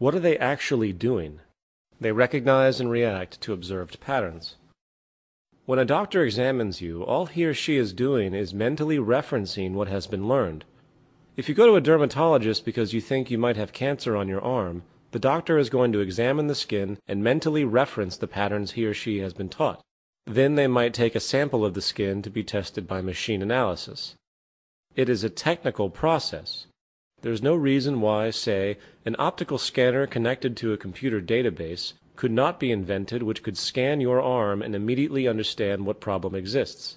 What are they actually doing? They recognize and react to observed patterns. When a doctor examines you, all he or she is doing is mentally referencing what has been learned. If you go to a dermatologist because you think you might have cancer on your arm, the doctor is going to examine the skin and mentally reference the patterns he or she has been taught. Then they might take a sample of the skin to be tested by machine analysis. It is a technical process. There is no reason why, say, an optical scanner connected to a computer database could not be invented which could scan your arm and immediately understand what problem exists.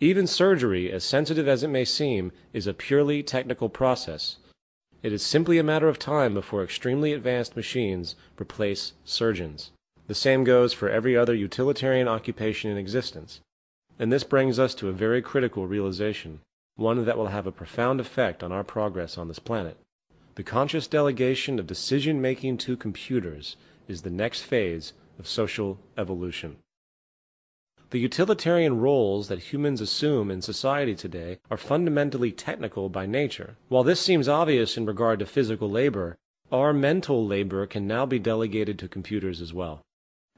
Even surgery, as sensitive as it may seem, is a purely technical process. It is simply a matter of time before extremely advanced machines replace surgeons. The same goes for every other utilitarian occupation in existence. And this brings us to a very critical realization, one that will have a profound effect on our progress on this planet. The conscious delegation of decision-making to computers is the next phase of social evolution. The utilitarian roles that humans assume in society today are fundamentally technical by nature. While this seems obvious in regard to physical labor, our mental labor can now be delegated to computers as well.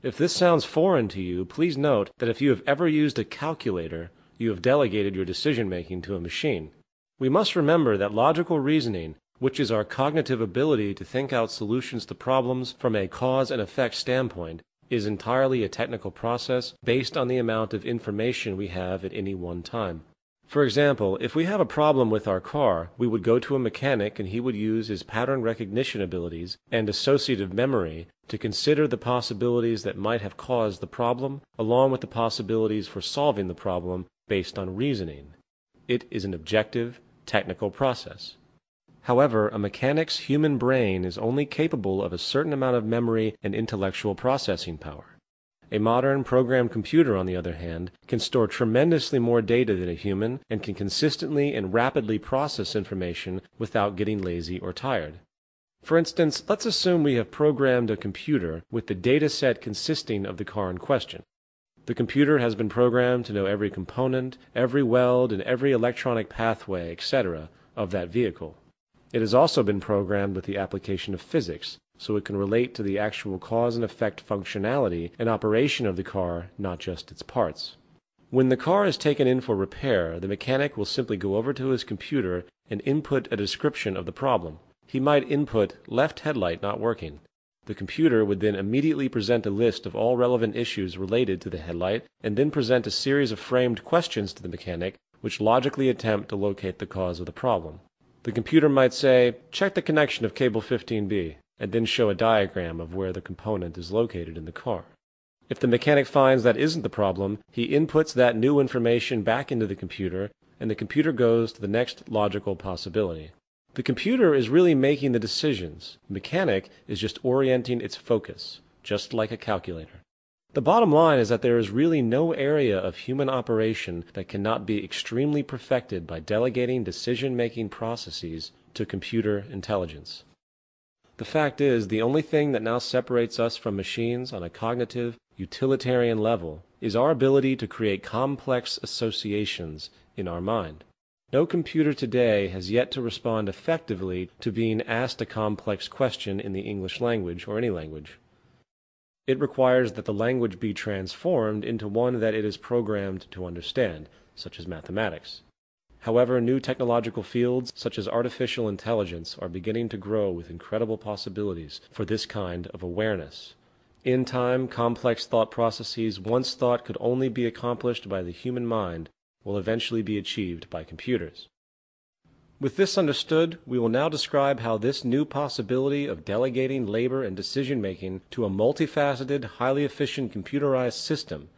If this sounds foreign to you, please note that if you have ever used a calculator, you have delegated your decision-making to a machine. We must remember that logical reasoning, which is our cognitive ability to think out solutions to problems from a cause and effect standpoint, is entirely a technical process based on the amount of information we have at any one time. For example, if we have a problem with our car, we would go to a mechanic and he would use his pattern recognition abilities and associative memory to consider the possibilities that might have caused the problem, along with the possibilities for solving the problem based on reasoning. It is an objective, technical process. However, a mechanic's human brain is only capable of a certain amount of memory and intellectual processing power. A modern programmed computer, on the other hand, can store tremendously more data than a human and can consistently and rapidly process information without getting lazy or tired. For instance, let's assume we have programmed a computer with the data set consisting of the car in question. The computer has been programmed to know every component, every weld, and every electronic pathway, etc., of that vehicle. It has also been programmed with the application of physics, so it can relate to the actual cause and effect functionality and operation of the car, not just its parts. When the car is taken in for repair, the mechanic will simply go over to his computer and input a description of the problem. He might input left headlight not working. The computer would then immediately present a list of all relevant issues related to the headlight and then present a series of framed questions to the mechanic which logically attempt to locate the cause of the problem. The computer might say, check the connection of cable 15B, and then show a diagram of where the component is located in the car. If the mechanic finds that isn't the problem, he inputs that new information back into the computer, and the computer goes to the next logical possibility. The computer is really making the decisions. The mechanic is just orienting its focus, just like a calculator. The bottom line is that there is really no area of human operation that cannot be extremely perfected by delegating decision-making processes to computer intelligence. The fact is, the only thing that now separates us from machines on a cognitive, utilitarian level is our ability to create complex associations in our mind. No computer today has yet to respond effectively to being asked a complex question in the English language or any language. It requires that the language be transformed into one that it is programmed to understand, such as mathematics. However, new technological fields, such as artificial intelligence, are beginning to grow with incredible possibilities for this kind of awareness. In time, complex thought processes once thought could only be accomplished by the human mind will eventually be achieved by computers. With this understood, we will now describe how this new possibility of delegating labor and decision-making to a multifaceted, highly efficient computerized system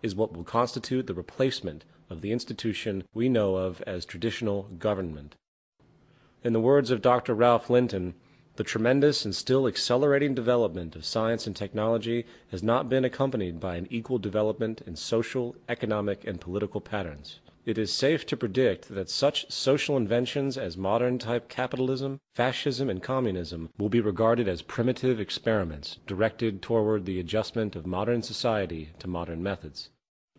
is what will constitute the replacement of the institution we know of as traditional government. In the words of Dr. Ralph Linton, the tremendous and still accelerating development of science and technology has not been accompanied by an equal development in social, economic, and political patterns. It is safe to predict that such social inventions as modern-type capitalism, fascism, and communism will be regarded as primitive experiments directed toward the adjustment of modern society to modern methods.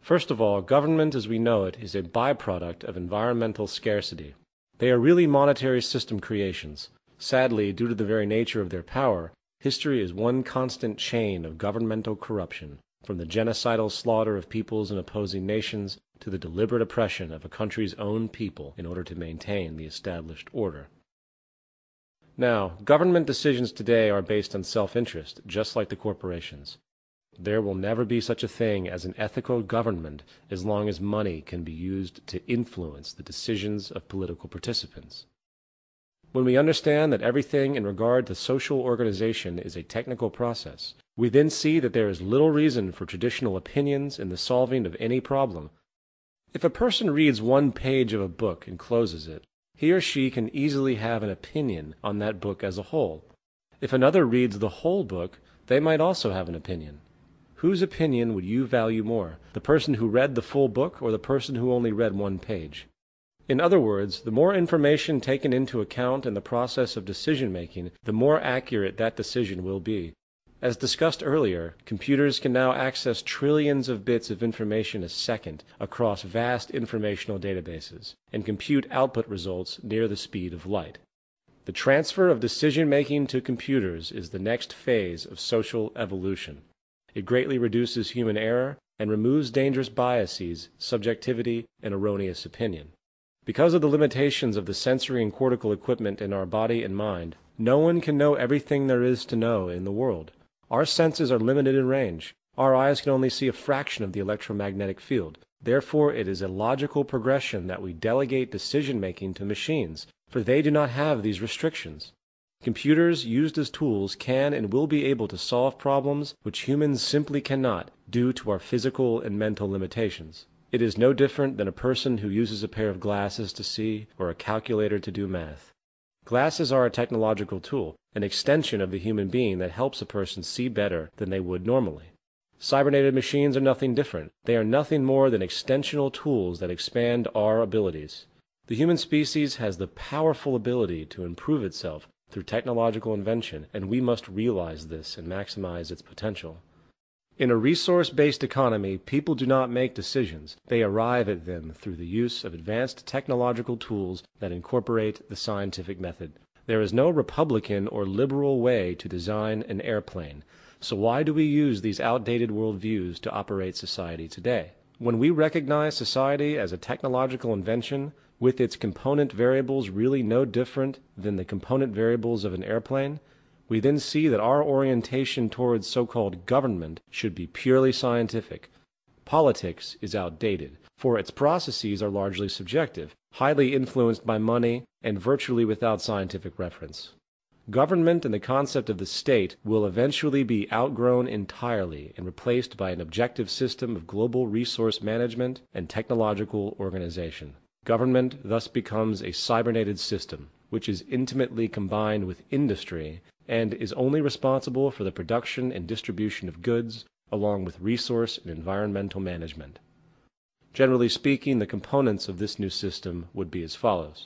First of all, government as we know it is a byproduct of environmental scarcity. They are really monetary system creations, Sadly, due to the very nature of their power, history is one constant chain of governmental corruption, from the genocidal slaughter of peoples in opposing nations to the deliberate oppression of a country's own people in order to maintain the established order. Now, government decisions today are based on self-interest, just like the corporations. There will never be such a thing as an ethical government as long as money can be used to influence the decisions of political participants. When we understand that everything in regard to social organization is a technical process, we then see that there is little reason for traditional opinions in the solving of any problem. If a person reads one page of a book and closes it, he or she can easily have an opinion on that book as a whole. If another reads the whole book, they might also have an opinion. Whose opinion would you value more, the person who read the full book or the person who only read one page? In other words, the more information taken into account in the process of decision-making, the more accurate that decision will be. As discussed earlier, computers can now access trillions of bits of information a second across vast informational databases, and compute output results near the speed of light. The transfer of decision-making to computers is the next phase of social evolution. It greatly reduces human error and removes dangerous biases, subjectivity, and erroneous opinion. Because of the limitations of the sensory and cortical equipment in our body and mind, no one can know everything there is to know in the world. Our senses are limited in range. Our eyes can only see a fraction of the electromagnetic field. Therefore, it is a logical progression that we delegate decision-making to machines, for they do not have these restrictions. Computers used as tools can and will be able to solve problems which humans simply cannot due to our physical and mental limitations. It is no different than a person who uses a pair of glasses to see or a calculator to do math. Glasses are a technological tool, an extension of the human being that helps a person see better than they would normally. Cybernetic machines are nothing different. They are nothing more than extensional tools that expand our abilities. The human species has the powerful ability to improve itself through technological invention, and we must realize this and maximize its potential. In a resource-based economy, people do not make decisions. They arrive at them through the use of advanced technological tools that incorporate the scientific method. There is no Republican or liberal way to design an airplane. So why do we use these outdated worldviews to operate society today? When we recognize society as a technological invention, with its component variables really no different than the component variables of an airplane, we then see that our orientation towards so-called government should be purely scientific. Politics is outdated, for its processes are largely subjective, highly influenced by money, and virtually without scientific reference. Government and the concept of the state will eventually be outgrown entirely and replaced by an objective system of global resource management and technological organization. Government thus becomes a cybernetic system, which is intimately combined with industry and is only responsible for the production and distribution of goods, along with resource and environmental management. Generally speaking, the components of this new system would be as follows.